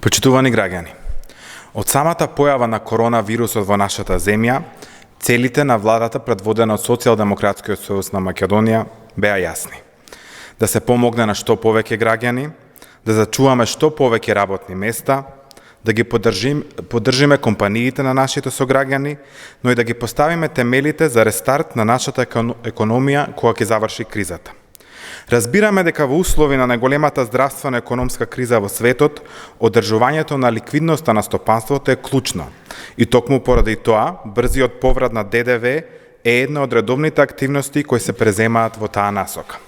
Почитувани граѓани, од самата појава на коронавирусот во нашата земја, целите на владата предводена од Социјалдемократскиот сојуз на Македонија беа јасни. Да се помогне на што повеќе граѓани, да зачуваме што повеќе работни места, да ги поддржиме компаниите на нашите сограѓани, но и да ги поставиме темелите за рестарт на нашата економија кога ќе заврши кризата. Разбираме дека во услови на најголемата здравствена економска криза во светот, одржувањето на ликвидноста на стопанството е клучно. И токму поради тоа, брзиот поврат на ДДВ е една од редовните активности кои се преземаат во таа насока.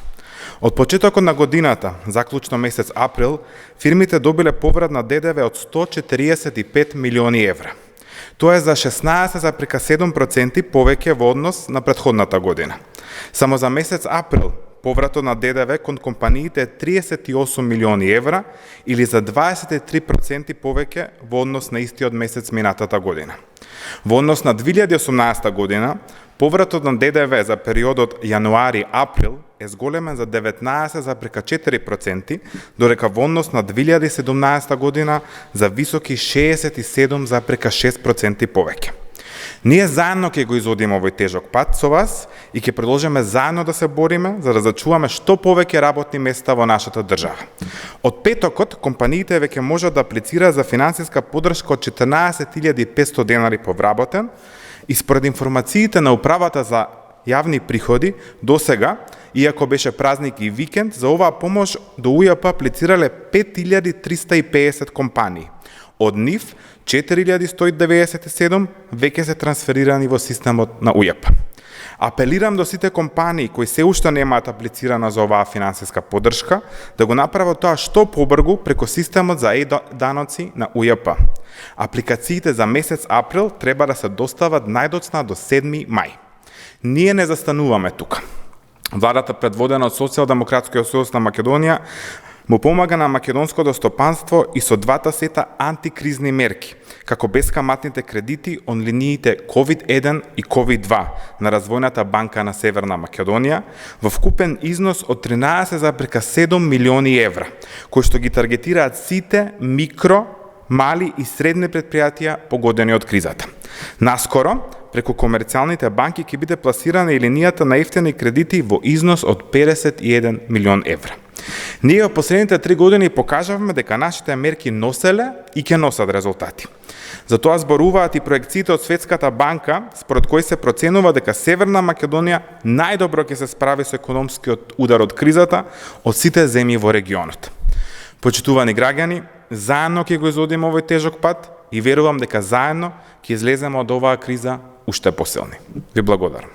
Од почетокот на годината, заклучно месец април, фирмите добиле поврат на ДДВ од 145 милиони евра. Тоа е за 16,7% повеќе во однос на претходната година. Само за месец април, повратот на ДДВ кон компаниите е 38 милиони евра или за 23% повеќе во однос на истиот месец минатата година. Во однос на 2018 година, повратот на ДДВ за периодот јануари-април е зголемен за 19,4%, додека во однос на 2017 година за високи 67,6% повеќе. Ние заедно ќе го изодиме овој тежок пат со вас и ќе продолжиме заедно да се бориме за да зачуваме што повеќе работни места во нашата држава. Од петокот, компаниите веќе можат да аплицираат за финансиска поддршка од 14.500 денари по вработен и според информациите на Управата за јавни приходи, досега, иако беше празник и викенд, за оваа помош до УЈП аплицирале 5350 компании. Од нив, 4197 веќе се трансферирани во системот на УЈП. Апелирам до сите компании кои се уште немаат аплицирана за оваа финансиска поддршка, да го направат тоа што побрзо преку системот за даноци на УЈП. Апликациите за месец април треба да се достават најдоцна до 7 мај. Ние не застануваме тука. Владата предводена од Социјалдемократскиот сојуз на Македонија му помага на македонското стопанство и со двата сета антикризни мерки, како бескаматните кредити он линиите COVID-1 и COVID-2 на Развојната банка на Северна Македонија во вкупен износ од 13,7 милиони евра, кои што ги таргетираат сите микро, мали и средни предпријатија погодени од кризата. Наскоро, преку комерцијалните банки ќе биде пласирана и линијата на ефтини кредити во износ од 51 милион евра. Ние во последните 3 години покажавме дека нашите мерки носеле и ќе носат резултати. Затоа зборуваат и проекциите од Светската банка, според кои се проценува дека Северна Македонија најдобро ќе се справи со економскиот удар од кризата од сите земји во регионот. Почитувани граѓани, заедно ќе го изодиме овој тежок пат и верувам дека заедно ќе излеземе од оваа криза уште посилни. Ви благодарам.